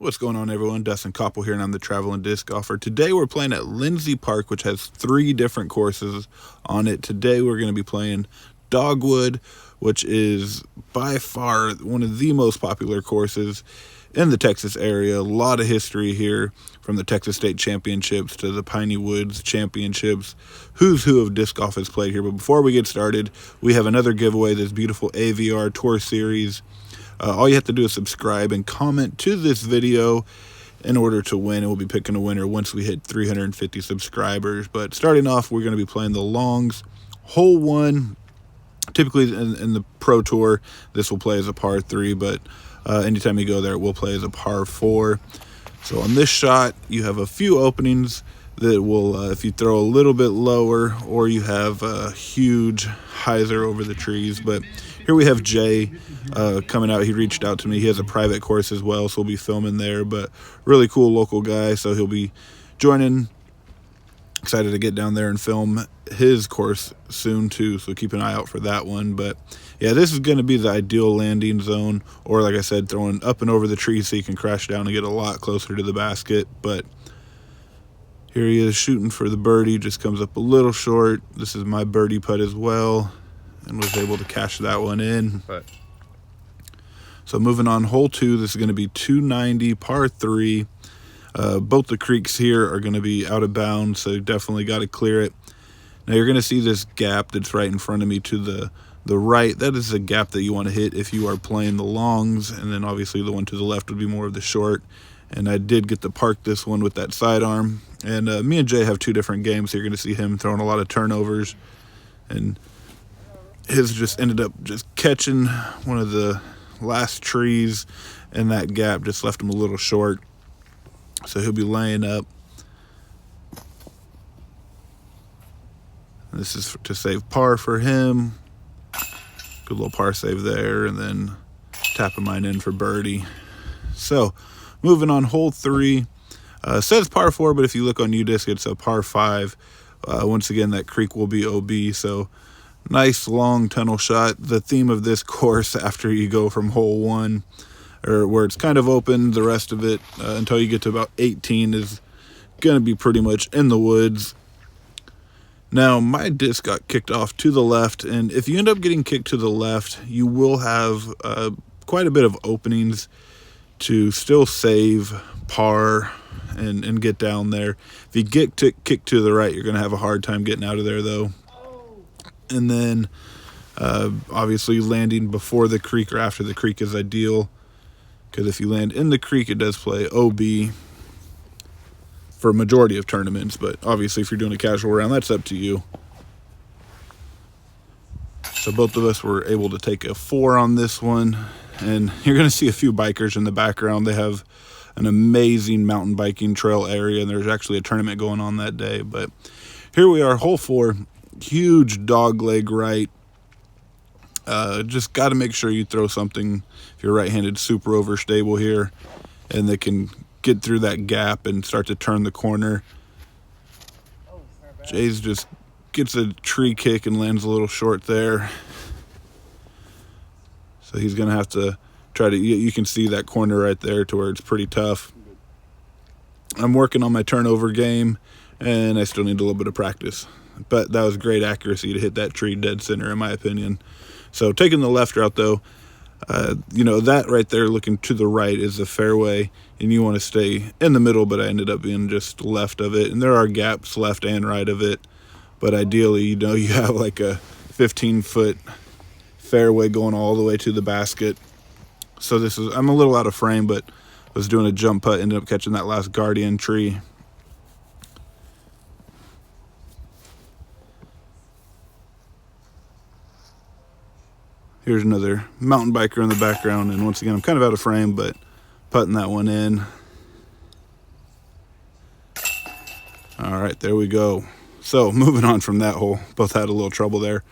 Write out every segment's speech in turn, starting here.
What's going on, everyone? Dustin Koppel here, and I'm the Traveling Disc Golfer. Today we're playing at Lindsey Park, which has 3 different courses on it. Today we're going to be playing Dogwood, which is by far one of the most popular courses in the Texas area. A lot of history here, from the Texas State Championships to the Piney Woods Championships. Who's who of disc golf has played here. But before we get started, we have another giveaway, this beautiful AVR Tour Series. All you have to do is subscribe and comment to this video in order to win, and we'll be picking a winner once we hit 350 subscribers. But starting off, we're going to be playing the longs. Hole 1, typically in the Pro Tour, this will play as a par 3, but anytime you go there, it will play as a par 4. So on this shot, you have a few openings that will, if you throw a little bit lower, or you have a huge hyzer over the trees. But here we have Jay coming out. He reached out to me. He has a private course as well, so we'll be filming there. But really cool local guy, so he'll be joining. Excited to get down there and film his course soon too, so keep an eye out for that one. But yeah, this is going to be the ideal landing zone, or like I said, throwing up and over the trees so you can crash down and get a lot closer to the basket. But here he is shooting for the birdie, just comes up a little short. This is my birdie putt as well, and was able to cash that one in. So moving on, hole 2, this is going to be 290 par 3. Both the creeks here are going to be out of bounds, so definitely got to clear it. Now you're going to see this gap that's right in front of me to the right. That is a gap that you want to hit if you are playing the longs, and then obviously the one to the left would be more of the short. And I did get to park this one with that sidearm. And me and Jay have 2 different games, so you're going to see him throwing a lot of turnovers. And his just ended up just catching one of the last trees in that gap, just left him a little short. So he'll be laying up. This is to save par for him. Good little par save there, and then tapping mine in for birdie. So moving on, hole 3. Says par 4, but if you look on UDisc, it's a par 5. Once again, that creek will be OB, so nice long tunnel shot. The theme of this course, after you go from hole 1, or where it's kind of open, the rest of it until you get to about 18 is going to be pretty much in the woods. Now, my disc got kicked off to the left, and if you end up getting kicked to the left, you will have quite a bit of openings to still save par and get down there. If you get kicked to the right, you're going to have a hard time getting out of there, though. And then, obviously, landing before the creek or after the creek is ideal, because if you land in the creek, it does play OB for a majority of tournaments. But obviously, if you're doing a casual round, that's up to you. So both of us were able to take a 4 on this one. And you're going to see a few bikers in the background. They have an amazing mountain biking trail area, and there's actually a tournament going on that day. But here we are, hole 4, huge dog leg right. Just got to make sure you throw something, if you're right-handed, super overstable here, and they can get through that gap and start to turn the corner. Jay's just gets a tree kick and lands a little short there. So he's going to have to try to, you can see that corner right there to where it's pretty tough. I'm working on my turnover game, and I still need a little bit of practice. But that was great accuracy to hit that tree dead center, in my opinion. So taking the left route, though, that right there looking to the right is the fairway, and you want to stay in the middle, but I ended up being just left of it. And there are gaps left and right of it, but ideally, you have like a 15-foot fairway going all the way to the basket. So I'm a little out of frame, but was doing a jump putt, ended up catching that last guardian tree. Here's another mountain biker in the background, and once again, I'm kind of out of frame, but putting that one in. All right, there we go. So moving on from that hole, both had a little trouble there.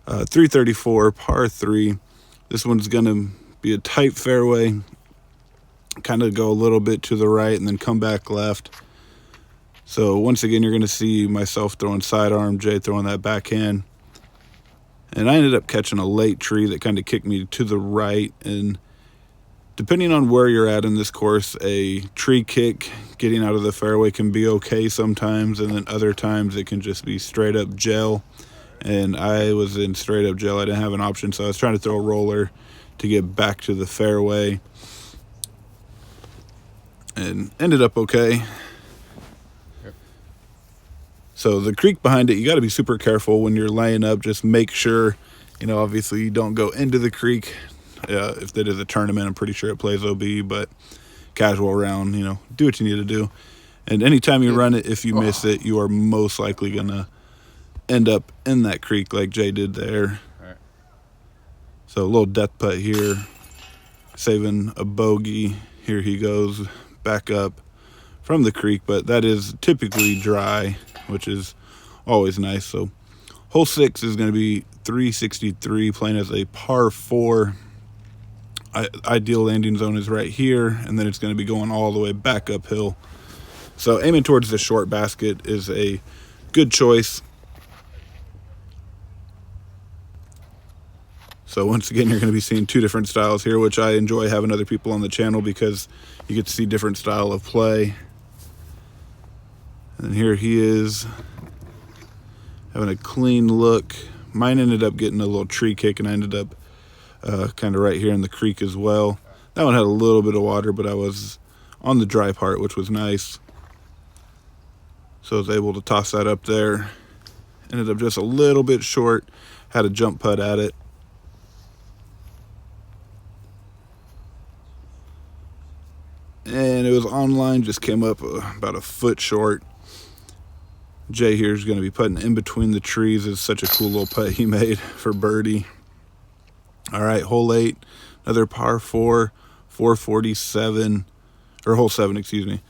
334, par 3. This one's going to be a tight fairway, kind of go a little bit to the right and then come back left. So once again, you're going to see myself throwing sidearm, Jay throwing that backhand. And I ended up catching a late tree that kind of kicked me to the right, and Depending on where you're at in this course, a tree kick getting out of the fairway can be okay sometimes, and then other times it can just be straight up gel. And I was in straight up gel. I didn't have an option, so I was trying to throw a roller to get back to the fairway, and ended up okay. So the creek behind it, you got to be super careful when you're laying up. Just make sure, obviously you don't go into the creek. If that is a tournament, I'm pretty sure it plays OB, but casual round, do what you need to do. And anytime you run it, if you miss it, you are most likely going to end up in that creek like Jay did there. So a little death putt here, saving a bogey. Here he goes back up from the creek, but that is typically dry, which is always nice. So hole 6 is going to be 363, playing as a par 4. Ideal landing zone is right here, and then it's going to be going all the way back uphill. So aiming towards the short basket is a good choice. So once again, you're going to be seeing 2 different styles here, which I enjoy having other people on the channel because you get to see different style of play. And here he is having a clean look. Mine ended up getting a little tree kick, and I ended up kind of right here in the creek as well. That one had a little bit of water, but I was on the dry part, which was nice. So I was able to toss that up there. Ended up just a little bit short. Had a jump putt at it. And it was online, just came up about a foot short. Jay here is going to be putting in between the trees. It's such a cool little putt he made for birdie. All right, hole 8, another par 4, 447, or hole 7, excuse me.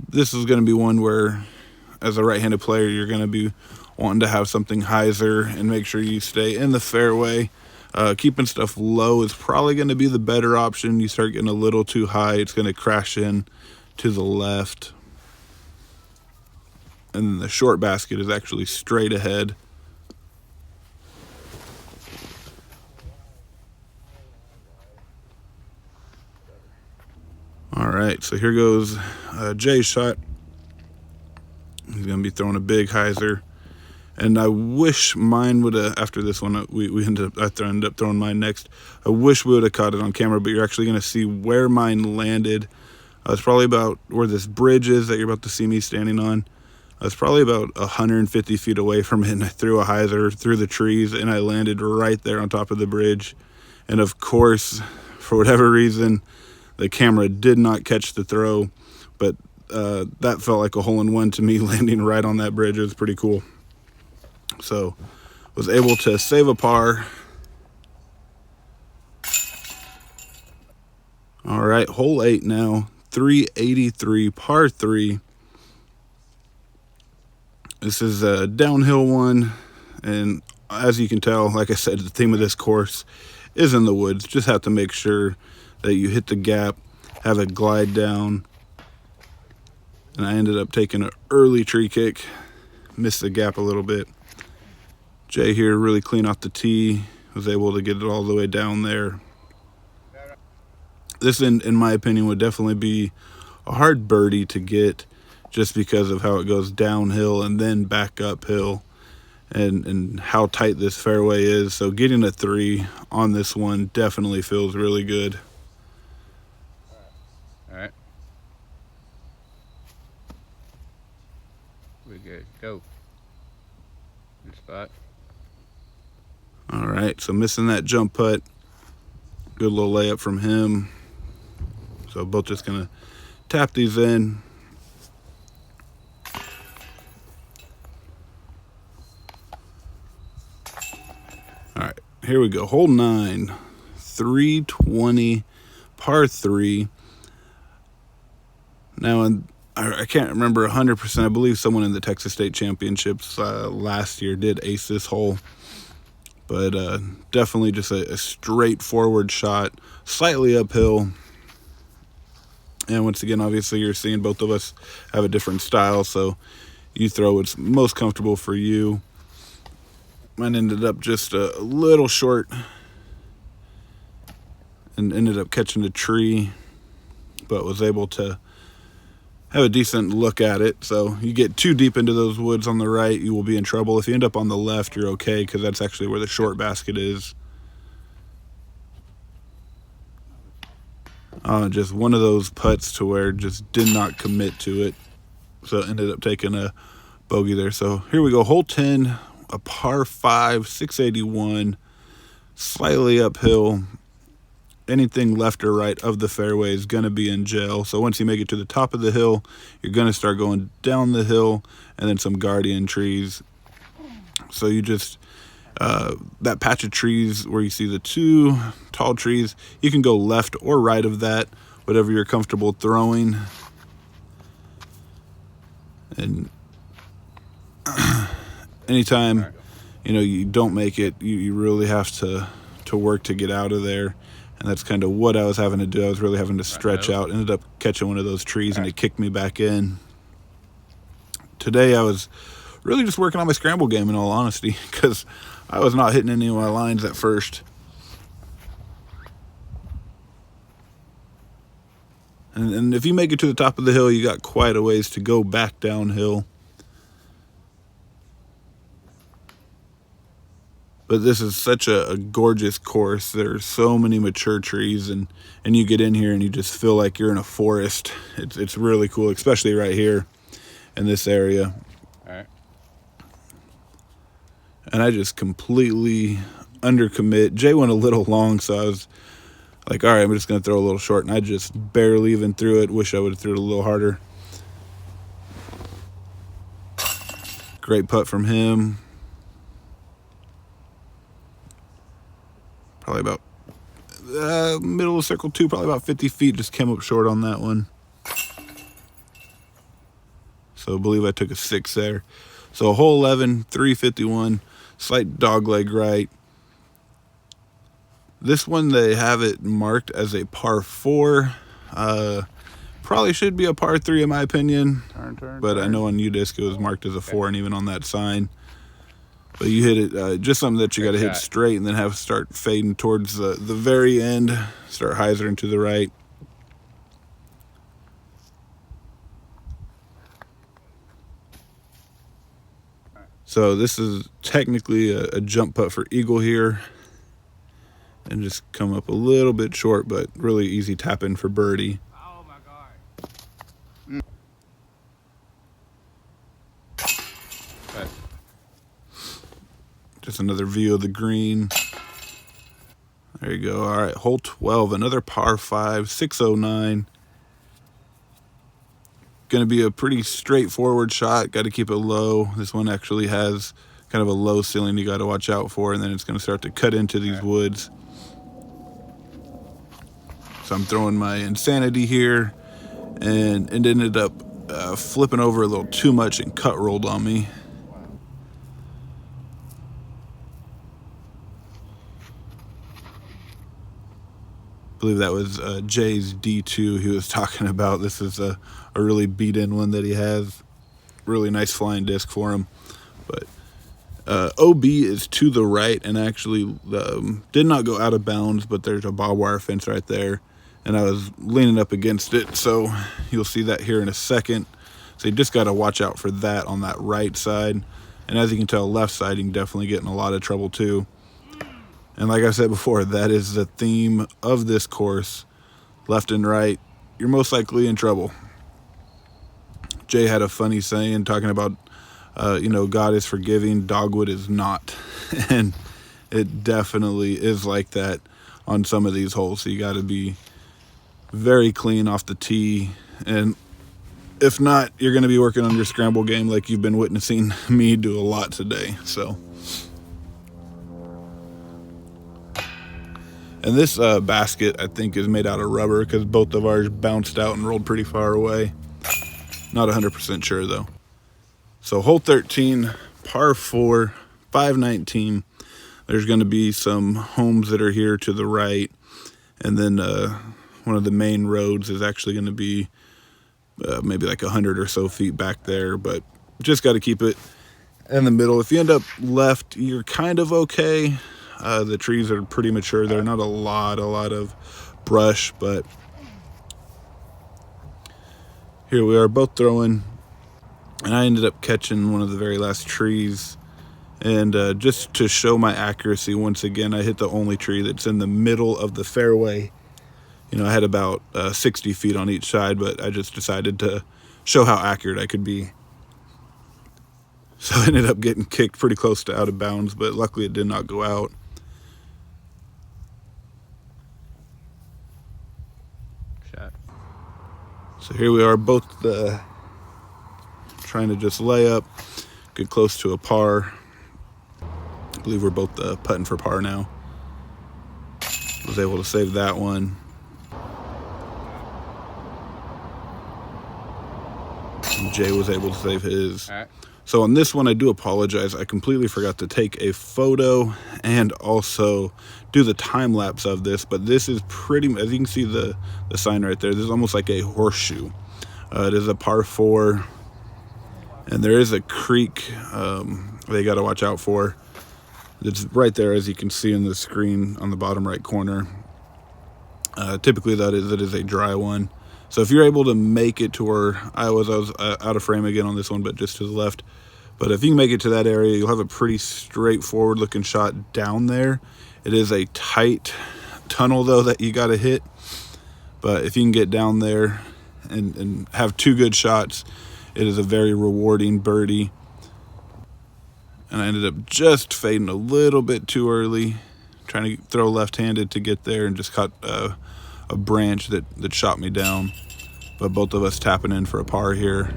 This is going to be one where, as a right-handed player, you're going to be wanting to have something hyzer and make sure you stay in the fairway. Keeping stuff low is probably going to be the better option. You start getting a little too high, it's going to crash in to the left. And then the short basket is actually straight ahead. All right, so here goes Jay's shot. He's going to be throwing a big hyzer. And I wish mine would have, after this one, I ended up throwing mine next. I wish we would have caught it on camera, but you're actually going to see where mine landed. It's probably about where this bridge is that you're about to see me standing on. I was probably about 150 feet away from it, and I threw a hyzer through the trees, and I landed right there on top of the bridge. And of course, for whatever reason, the camera did not catch the throw, but that felt like a hole-in-one to me, landing right on that bridge. It was pretty cool. So was able to save a par. All right, hole 8 now, 383, par 3. This is a downhill one, and as you can tell, like I said, the theme of this course is in the woods. Just have to make sure that you hit the gap, have it glide down. And I ended up taking an early tree kick, missed the gap a little bit. Jay here really clean off the tee, was able to get it all the way down there. This, in my opinion, would definitely be a hard birdie to get just because of how it goes downhill and then back uphill and how tight this fairway is. So getting a 3 on this one definitely feels really good. All right. We're good. Go. Good spot. All right, so missing that jump putt. Good little layup from him. So both just gonna tap these in. All right, here we go. Hole 9, 320, par 3. Now, I can't remember 100%. I believe someone in the Texas State Championships last year did ace this hole. But definitely just a straightforward shot, slightly uphill. And once again, obviously, you're seeing both of us have a different style, so you throw what's most comfortable for you. Mine ended up just a little short. and ended up catching a tree, but was able to have a decent look at it. So you get too deep into those woods on the right, you will be in trouble. If you end up on the left, you're okay, because that's actually where the short basket is. Just one of those putts to where just did not commit to it, so ended up taking a bogey there. So here we go, hole 10, a par 5, 681, slightly uphill. Anything left or right of the fairway is going to be in jail. So once you make it to the top of the hill, you're going to start going down the hill, and then some guardian trees. So you just that patch of trees where you see the 2 tall trees, you can go left or right of that, whatever you're comfortable throwing. And anytime you don't make it, you really have to work to get out of there. And that's kind of what I was having to do. I was really having to stretch out. Ended up catching one of those trees, and it kicked me back in. Today I was really just working on my scramble game, in all honesty, because I was not hitting any of my lines at first. And if you make it to the top of the hill, you got quite a ways to go back downhill. But this is such a gorgeous course. There's so many mature trees, and you get in here and you just feel like you're in a forest. It's really cool, especially right here in this area. All right. And I just completely undercommit. Jay went a little long, so I was like, all right, I'm just going to throw a little short, and I just barely even threw it. Wish I would have threw it a little harder. Great putt from him. Probably about middle of circle 2, probably about 50 feet. Just came up short on that one. So I believe I took a 6 there. So hole 11, 351, slight dog leg right. This one, they have it marked as a par 4. Probably should be a par 3 in my opinion. But I know on UDisc it was marked as a 4, and even on that sign. But you hit it, just something that you got to hit straight, and then have to start fading towards the very end. Start hyzering to the right. So this is technically a jump putt for eagle here. And just come up a little bit short, but really easy tap in for birdie. Oh my God. Just another view of the green. There you go. All right, hole 12, another par 5, 609. Going to be a pretty straightforward shot. Got to keep it low. This one actually has kind of a low ceiling you got to watch out for, and then it's going to start to cut into these woods. So I'm throwing my insanity here, and it ended up flipping over a little too much and cut rolled on me. I believe that was Jay's D2 he was talking about. This is a really beat-in one that he has. Really nice flying disc for him. But OB is to the right, and actually did not go out of bounds, but there's a barbed wire fence right there, and I was leaning up against it, so you'll see that here in a second. So you just got to watch out for that on that right side. And as you can tell, left side, you can definitely get in a lot of trouble too. And like I said before, that is the theme of this course. Left and right, you're most likely in trouble. Jay had a funny saying talking about, God is forgiving, Dogwood is not. And it definitely is like that on some of these holes. So you got to be very clean off the tee. And if not, you're going to be working on your scramble game like you've been witnessing me do a lot today. So. And this basket, I think, is made out of rubber because both of ours bounced out and rolled pretty far away. Not 100% sure, though. So hole 13, par 4, 519. There's going to be some homes that are here to the right. And then one of the main roads is actually going to be maybe like 100 or so feet back there. But just got to keep it in the middle. If you end up left, you're kind of okay. The trees are pretty mature. There are not a lot of brush, but here we are both throwing, and I ended up catching one of the very last trees. And just to show my accuracy, once again, I hit the only tree that's in the middle of the fairway. You know, I had about 60 feet on each side, but I just decided to show how accurate I could be. So I ended up getting kicked pretty close to out of bounds, but luckily it did not go out. Shot. So here we are, both trying to just lay up, get close to a par. I believe we're both putting for par now. Was able to save that one. And Jay was able to save his. All right. So on this one, I do apologize. I completely forgot to take a photo and also do the time lapse of this. But this is pretty, as you can see the sign right there, this is almost like a horseshoe. It is a par 4, and there is a creek they got to watch out for. It's right there, as you can see in the screen on the bottom right corner. Typically, it is a dry one. So if you're able to make it to where I was out of frame again on this one, but just to the left. But if you can make it to that area, you'll have a pretty straightforward looking shot down there. It is a tight tunnel, though, that you got to hit. But if you can get down there and have 2 good shots, it is a very rewarding birdie. And I ended up just fading a little bit too early, trying to throw left-handed to get there, and just caught a branch that shot me down. But both of us tapping in for a par here.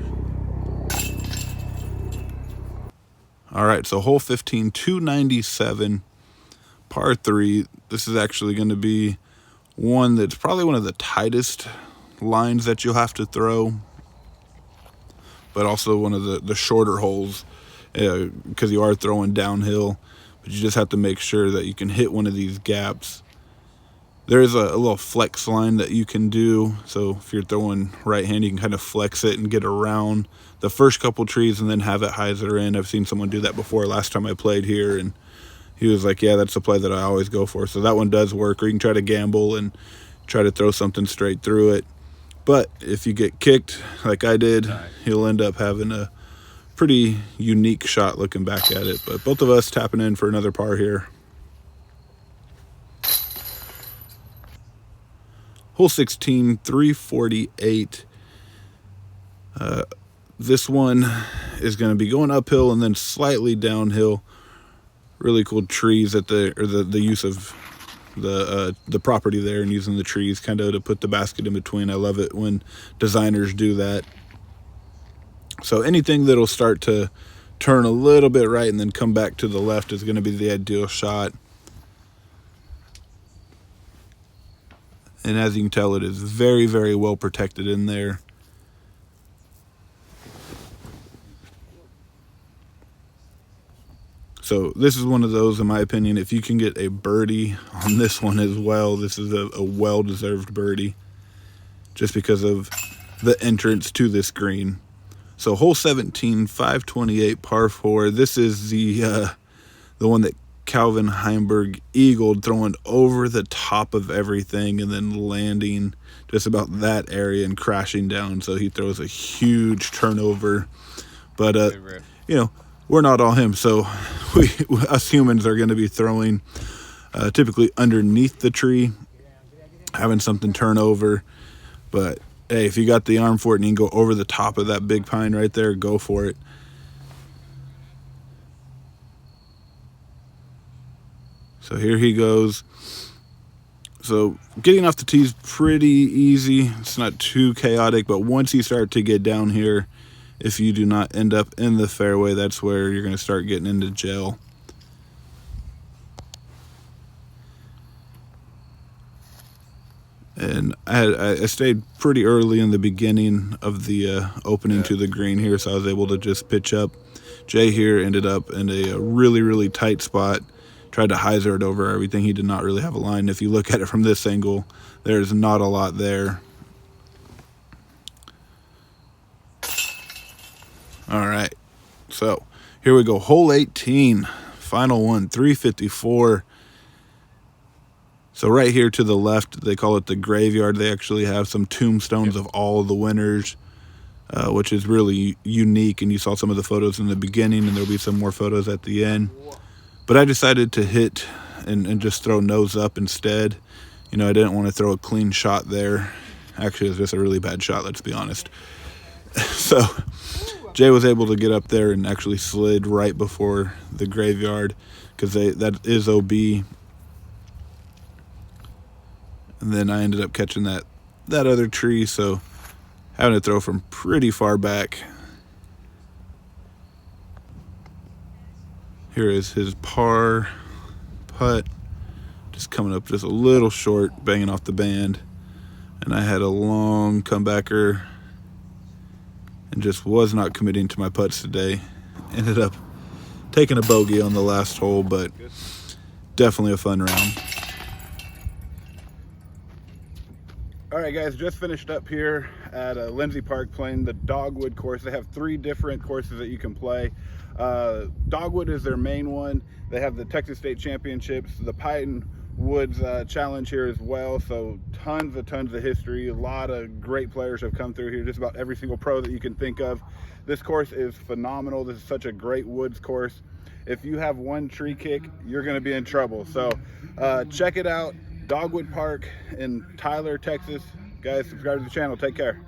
All right, so hole 15, 297, par 3. This is actually going to be one that's probably one of the tightest lines that you'll have to throw, but also one of the shorter holes. Because you are throwing downhill, but you just have to make sure that you can hit one of these gaps. There is a little flex line that you can do, so if you're throwing right hand, you can kind of flex it and get around the first couple trees and then have it hyzer in. I've seen someone do that before last time I played here, and he was like, yeah, that's the play that I always go for. So that one does work, or you can try to gamble and try to throw something straight through it. But if you get kicked like I did, you'll end up having a pretty unique shot looking back at it. But both of us tapping in for another par here. Hole 16, 348. This one is going to be going uphill and then slightly downhill. Really cool trees at the use of the property there, and using the trees kind of to put the basket in between. I love it when designers do that. So anything that'll start to turn a little bit right and then come back to the left is going to be the ideal shot. And as you can tell, it is very, very well protected in there. So this is one of those, in my opinion, if you can get a birdie on this one as well, this is a well-deserved birdie just because of the entrance to this green. So hole 17, 528, par 4. This is the one that Calvin Heimberg eagled, throwing over the top of everything and then landing just about that area and crashing down. So he throws a huge turnover. But, you know, we're not all him. So us humans are going to be throwing typically underneath the tree, having something turn over. But hey, if you got the arm for it and you can go over the top of that big pine right there, go for it. So here he goes. So getting off the tee is pretty easy. It's not too chaotic, but once you start to get down here, if you do not end up in the fairway, that's where you're going to start getting into jail. And I stayed pretty early in the beginning of the opening to the green here, so I was able to just pitch up. Jay here ended up in a really, really tight spot. Tried to hyzer it over everything. He did not really have a line. If you look at it from this angle, there's not a lot there. All right, so here we go. Hole 18, final one, 354. So right here to the left, they call it the graveyard. They actually have some tombstones of all of the winners, which is really unique. And you saw some of the photos in the beginning, and there'll be some more photos at the end. But I decided to hit and just throw nose up instead. You know, I didn't want to throw a clean shot there. Actually, it was just a really bad shot, let's be honest. So Jay was able to get up there and actually slid right before the graveyard, because that is OB. And then I ended up catching that other tree, so having to throw from pretty far back. Here is his par putt, just coming up just a little short, banging off the band. And I had a long comebacker and just was not committing to my putts today. Ended up taking a bogey on the last hole, but definitely a fun round. All right, guys, just finished up here at Lindsey Park playing the Dogwood course. They have 3 different courses that you can play. Dogwood is their main one. They have the Texas State Championships, the Pine Woods Challenge here as well. So tons of history. A lot of great players have come through here. Just about every single pro that you can think of. This course is phenomenal. This is such a great woods course. If you have one tree kick, you're going to be in trouble. So check it out. Dogwood Park in Tyler, Texas. Guys, subscribe to the channel. Take care.